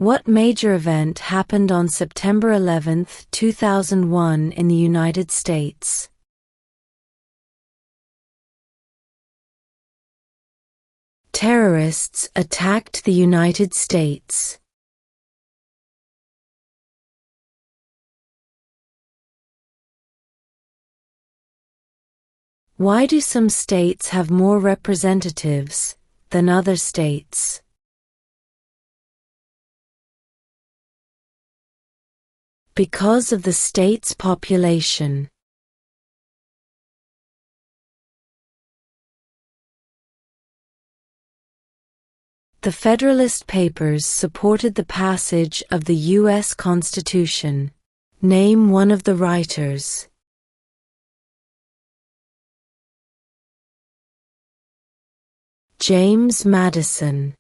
What major event happened on September 11, 2001 in the United States? Terrorists attacked the United States. Why do some states have more representatives than other states? Because of the state's population. The Federalist Papers supported the passage of the U.S. Constitution. Name one of the writers. James Madison.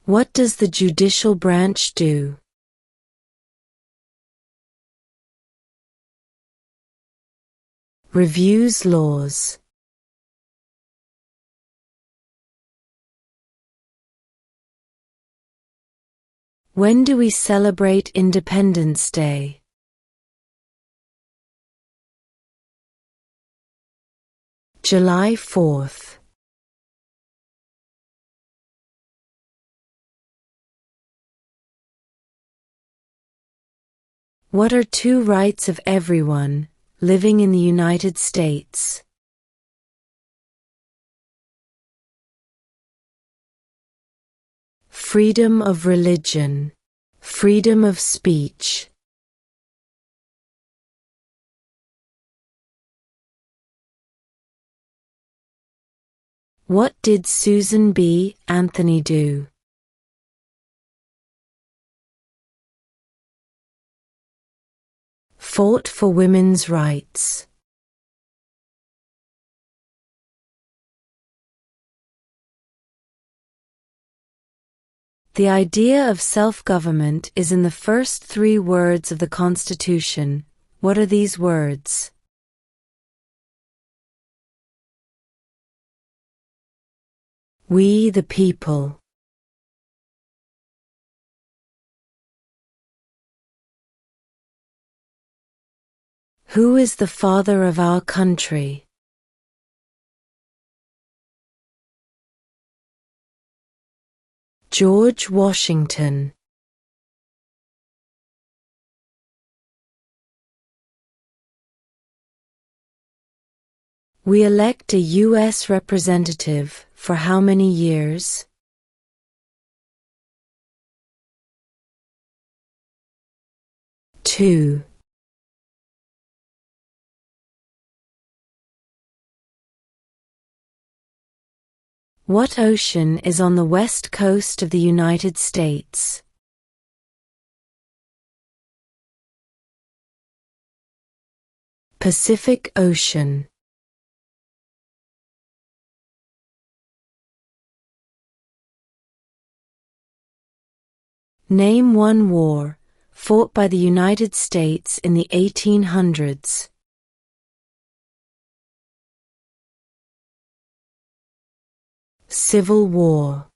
What does the judicial branch do? Reviews laws. When do we celebrate Independence Day? July 4th. What are two rights of everyone living in the United States? Freedom of religion, freedom of speech. What did Susan B. Anthony do? Fought for women's rights. The idea of self-government is in the first three words of the Constitution. What are these words? We the people. Who is the father of our country? George Washington. We elect a U.S. representative for how many years? 2. What ocean is on the west coast of the United States? Pacific Ocean. Name one war fought by the United States in the 1800s. Civil War.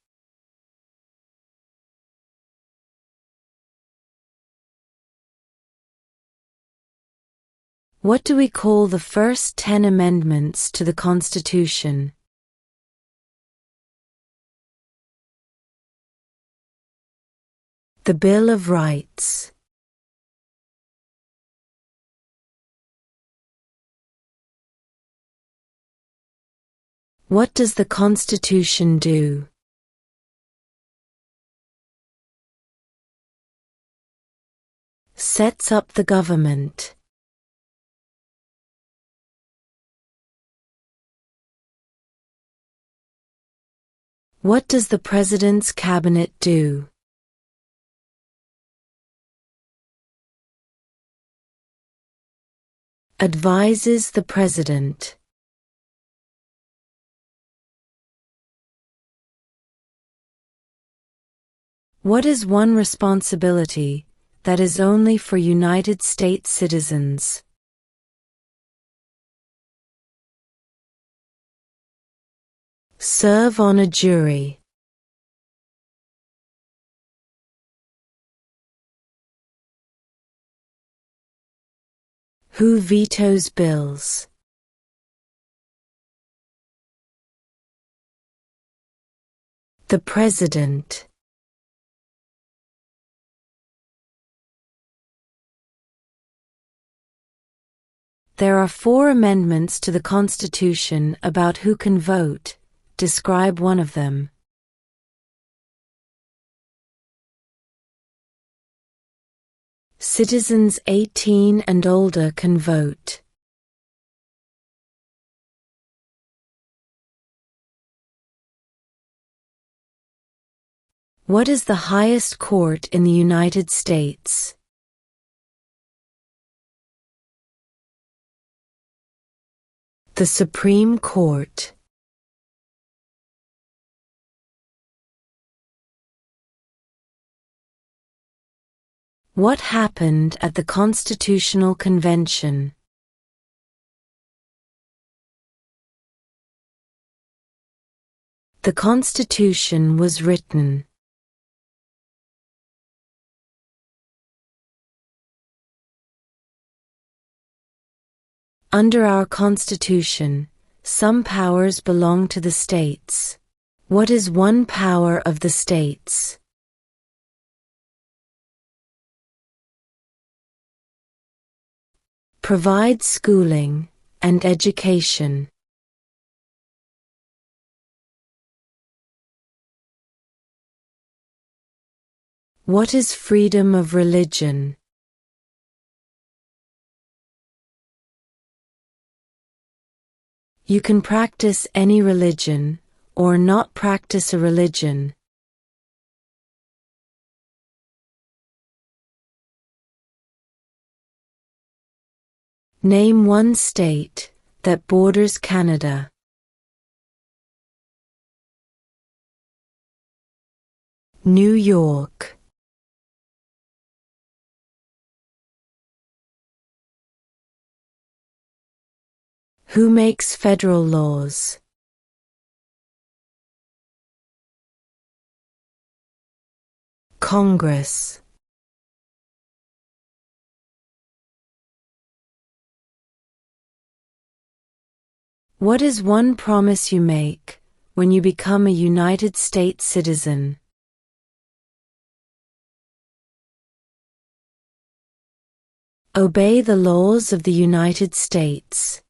What do we call the first 10 amendments to the Constitution? The Bill of Rights. What does the Constitution do? Sets up the government. What does the President's Cabinet do? Advises the President. What is one responsibility that is only for United States citizens? Serve on a jury. Who vetoes bills? The President. There are 4 amendments to the Constitution about who can vote. Describe one of them. Citizens 18 and older can vote. What is the highest court in the United States? The Supreme Court. What happened at the Constitutional Convention? The Constitution was written. Under our Constitution, some powers belong to the states. What is one power of the states? Provide schooling and education. What is freedom of religion? You can practice any religion, or not practice a religion. Name one state that borders Canada. New York. Who makes federal laws? Congress. What is one promise you make when you become a United States citizen? Obey the laws of the United States.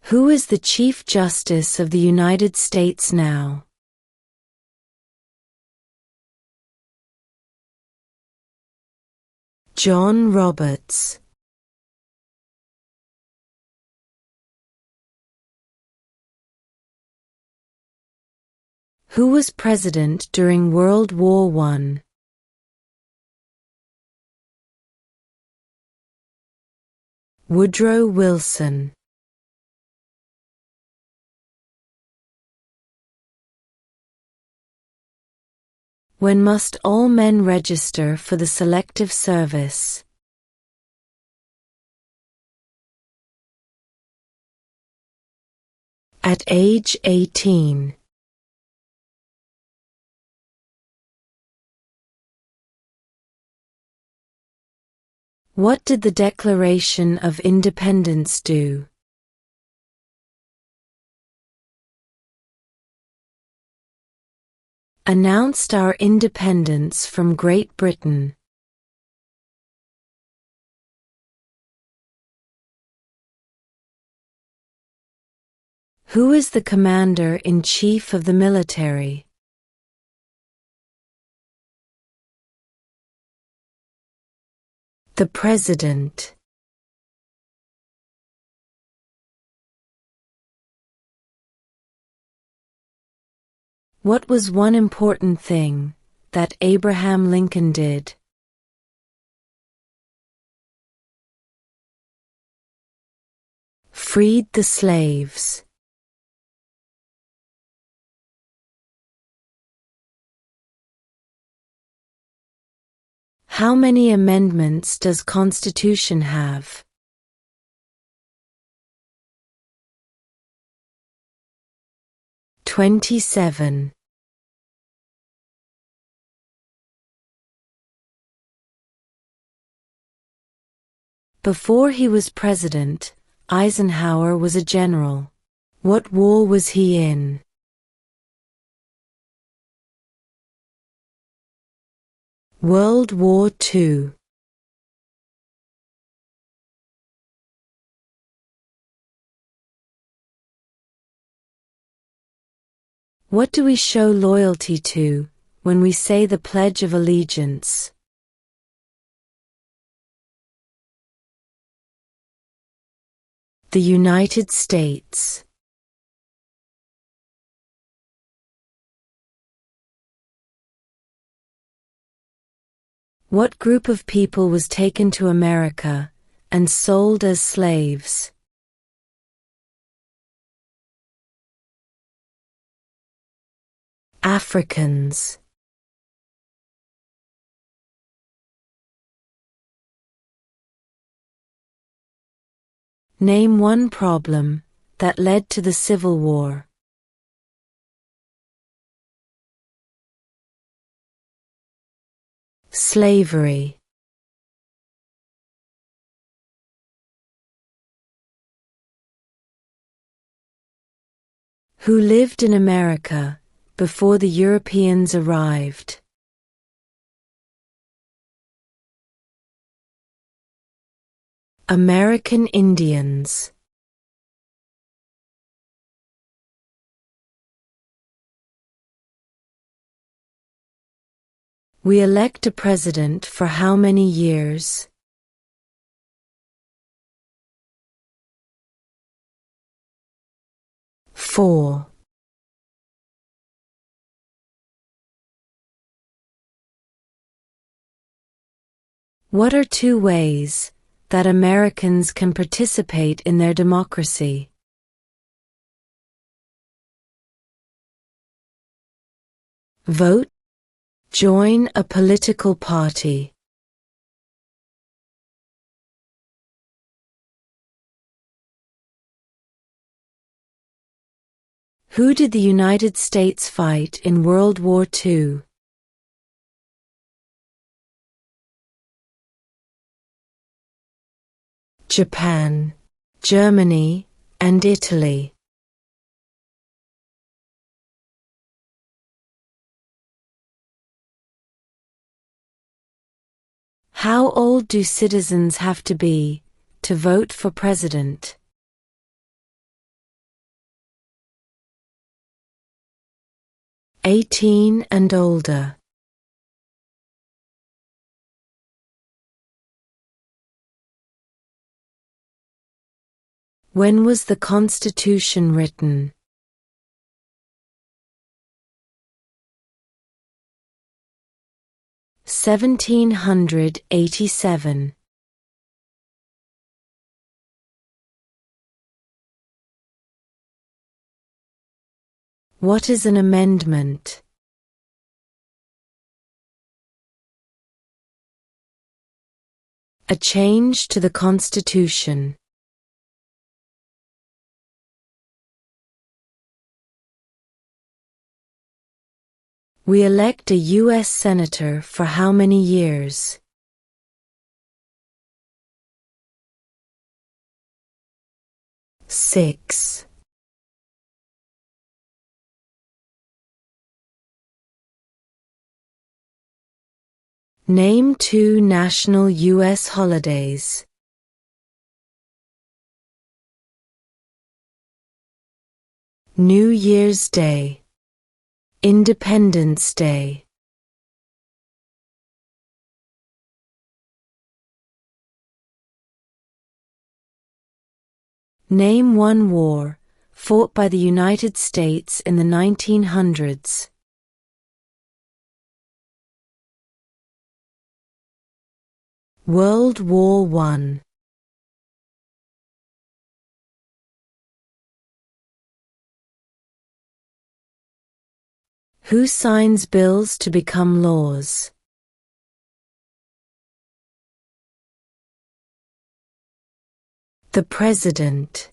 Who is the Chief Justice of the United States now? John Roberts. Who was president during World War I? Woodrow Wilson. When must all men register for the Selective Service? At age 18. What did the Declaration of Independence do? Announced our independence from Great Britain. Who is the Commander-in-Chief of the military? The President. What was one important thing that Abraham Lincoln did? Freed the slaves. How many amendments does Constitution have? (27). Before he was president, Eisenhower was a general. What war was he in? World War II. What do we show loyalty to when we say the Pledge of Allegiance? The United States. What group of people was taken to America and sold as slaves? Africans. Name one problem that led to the Civil War. Slavery. Who lived in America before the Europeans arrived? American Indians. We elect a president for how many years? 4. What are two ways that Americans can participate in their democracy? Vote. Join a political party. Who did the United States fight in World War II? Japan, Germany, and Italy. How old do citizens have to be to vote for president? 18 and older. When was the Constitution written? 1787. What is an amendment? A change to the Constitution. We elect a U.S. Senator for how many years? 6. Name 2 national U.S. holidays. New Year's Day. Independence Day. Name one war fought by the United States in the 1900s. World War I. Who signs bills to become laws? The President.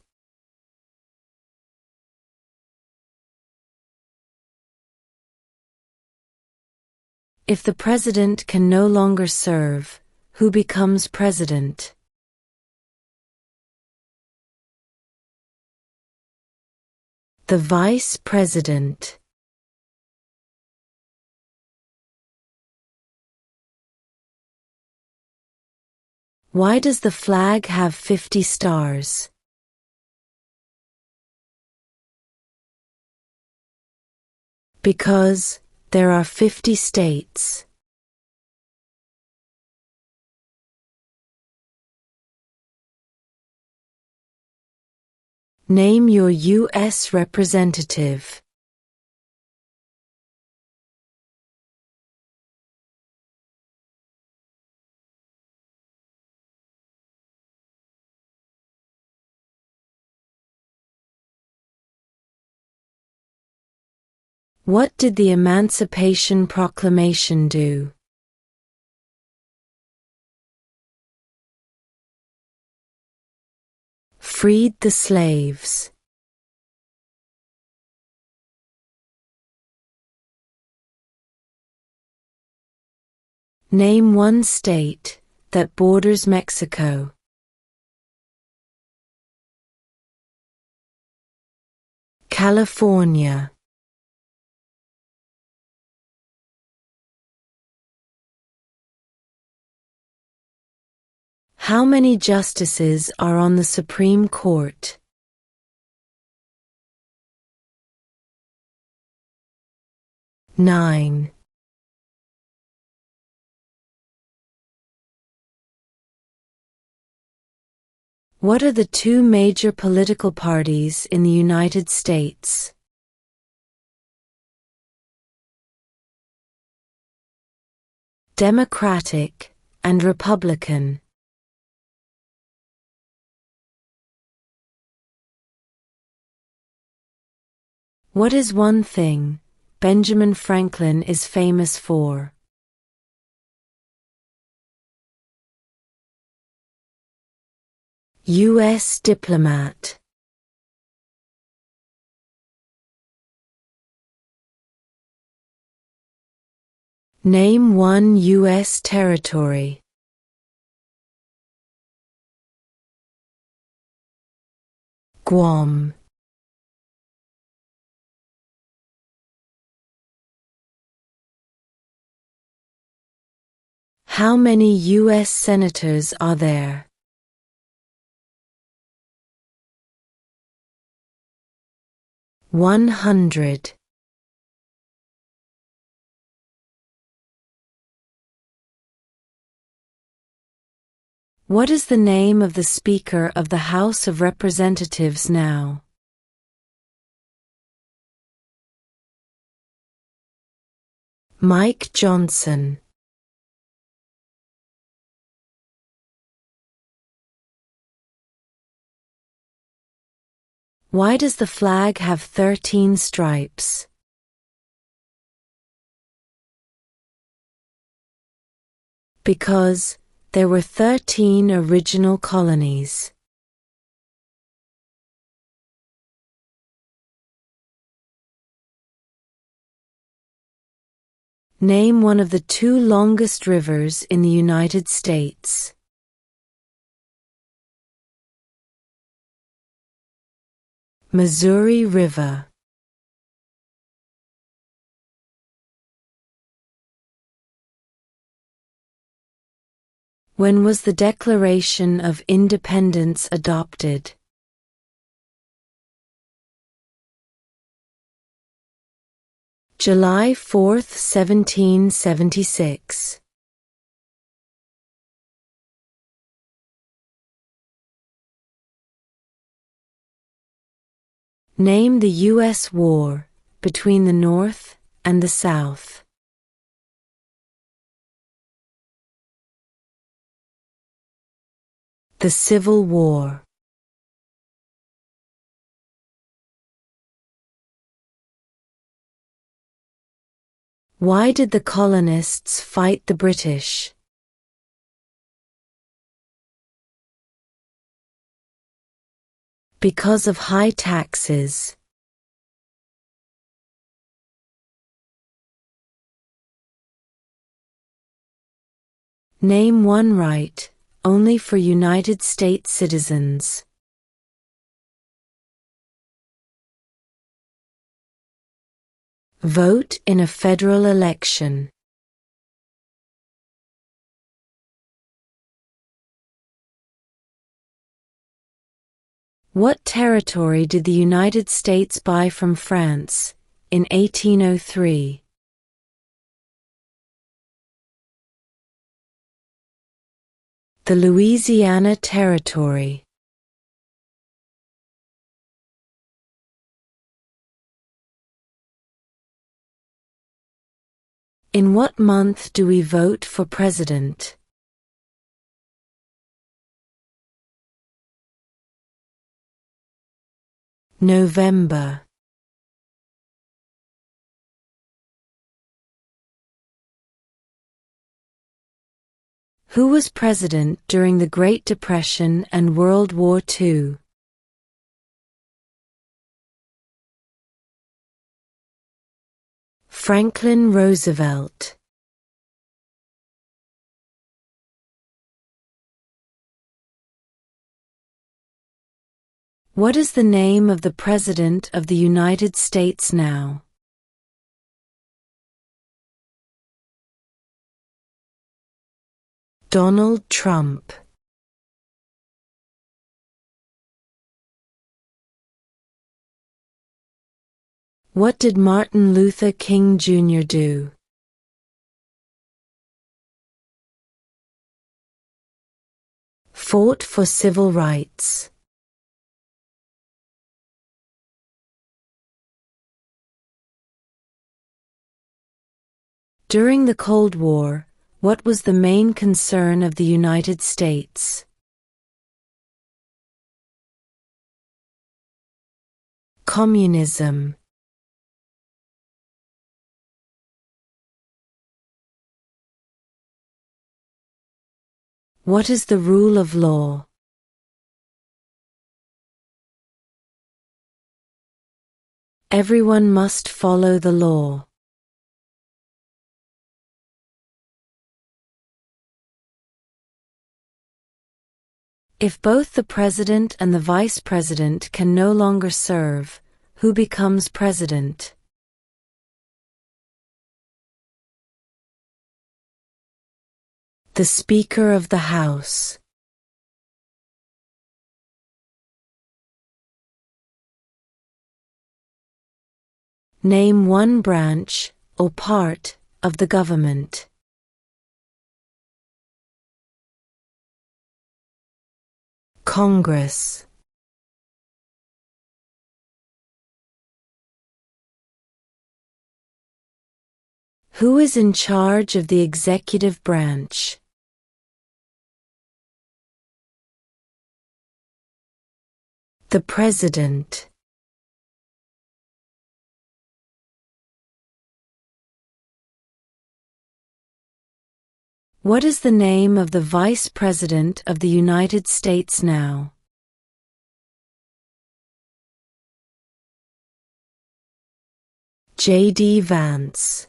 If the President can no longer serve, who becomes President? The Vice President. Why does the flag have 50 stars? Because there are 50 states. Name your U.S. representative. What did the Emancipation Proclamation do? Freed the slaves. Name one state that borders Mexico. California. How many justices are on the Supreme Court? 9. What are the two major political parties in the United States? Democratic and Republican. What is one thing Benjamin Franklin is famous for? U.S. diplomat. Name one U.S. territory. Guam. How many U.S. senators are there? 100. What is the name of the Speaker of the House of Representatives now? Mike Johnson. Why does the flag have 13 stripes? Because there were 13 original colonies. Name one of the two longest rivers in the United States. Missouri River. When was the Declaration of Independence adopted? July 4, 1776. Name the U.S. war between the North and the South. The Civil War. Why did the colonists fight the British? Because of high taxes. Name one right, only for United States citizens. Vote in a federal election. What territory did the United States buy from France in 1803? The Louisiana Territory. In what month do we vote for president? November. Who was president during the Great Depression and World War II? Franklin Roosevelt. What is the name of the President of the United States now? Donald Trump. What did Martin Luther King Jr. do? Fought for civil rights. During the Cold War, what was the main concern of the United States? Communism. What is the rule of law? Everyone must follow the law. If both the president and the vice president can no longer serve, who becomes president? The Speaker of the House. Name one branch, or part, of the government. Congress. Who is in charge of the executive branch? The President. What is the name of the Vice President of the United States now? J.D. Vance.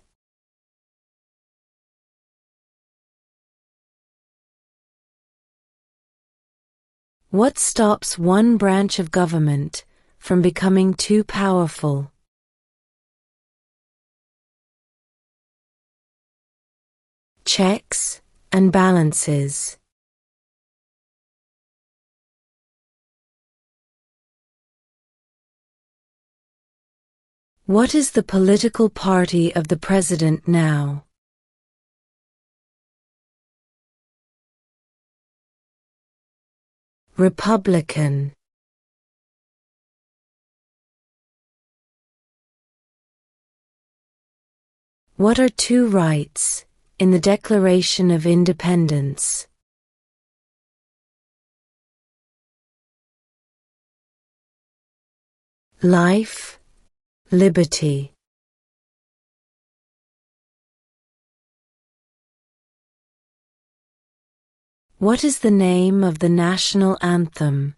What stops one branch of government from becoming too powerful? Checks and balances. What is the political party of the president now? Republican. What are two rights in the Declaration of Independence? Life, liberty. What is the name of the national anthem?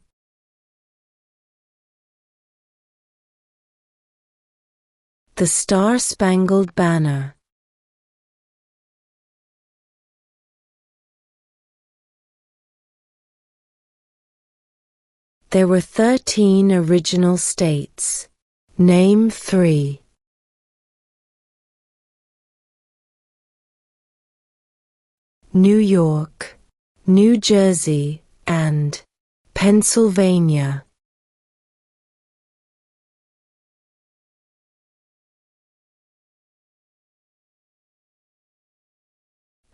The Star-Spangled Banner. There were 13 original states. Name 3. New York, New Jersey, and Pennsylvania.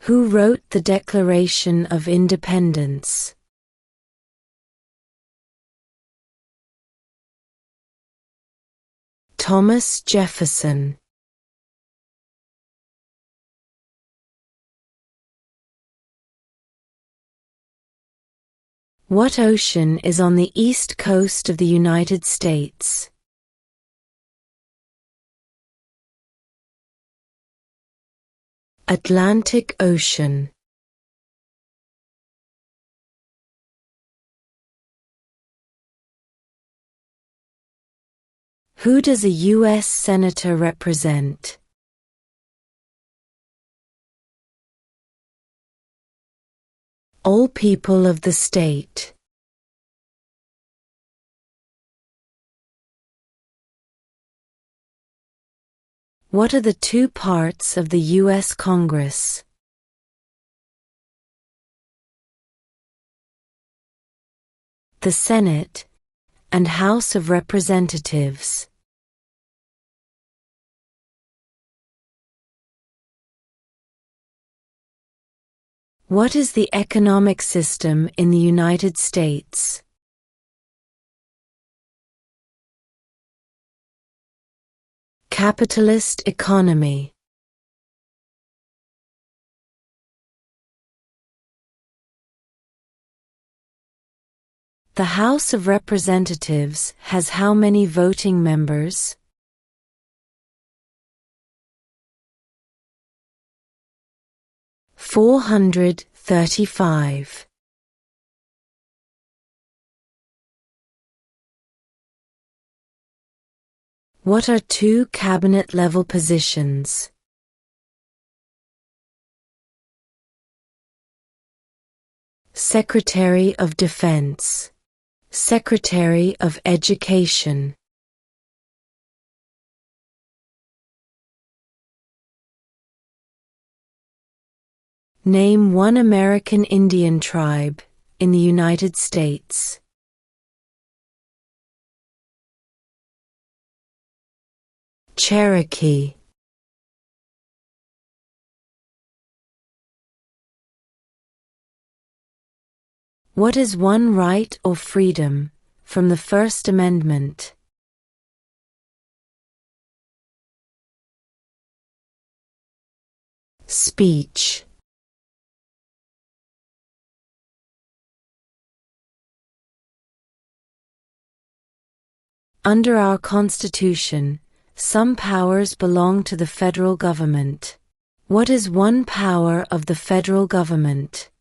Who wrote the Declaration of Independence? Thomas Jefferson. What ocean is on the east coast of the United States? Atlantic Ocean. Who does a U.S. Senator represent? All people of the state. What are the two parts of the U.S. Congress? The Senate and House of Representatives. What is the economic system in the United States? Capitalist economy. The House of Representatives has how many voting members? $435. What are two cabinet-level positions? Secretary of Defense. Secretary of Education. Name one American Indian tribe in the United States. Cherokee. What is one right or freedom from the First Amendment? Speech. Under our Constitution, some powers belong to the federal government. What is one power of the federal government?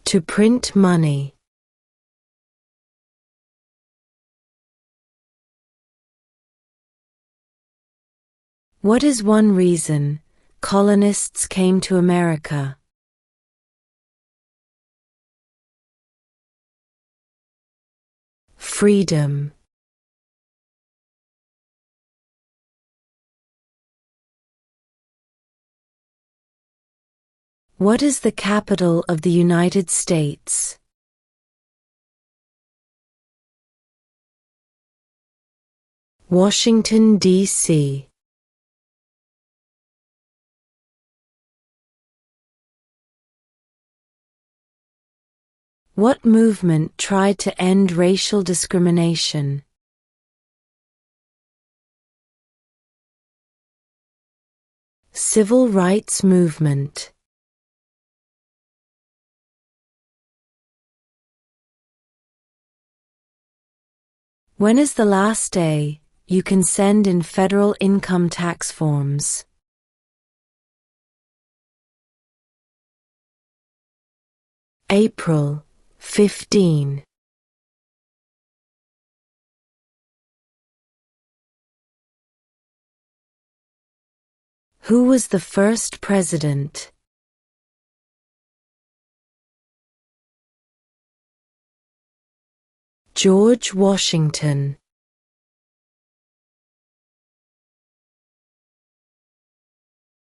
To print money. What is one reason colonists came to America? Freedom. What is the capital of the United States? Washington, D.C. What movement tried to end racial discrimination? Civil rights movement. When is the last day you can send in federal income tax forms? April 15. Who was the first president? George Washington.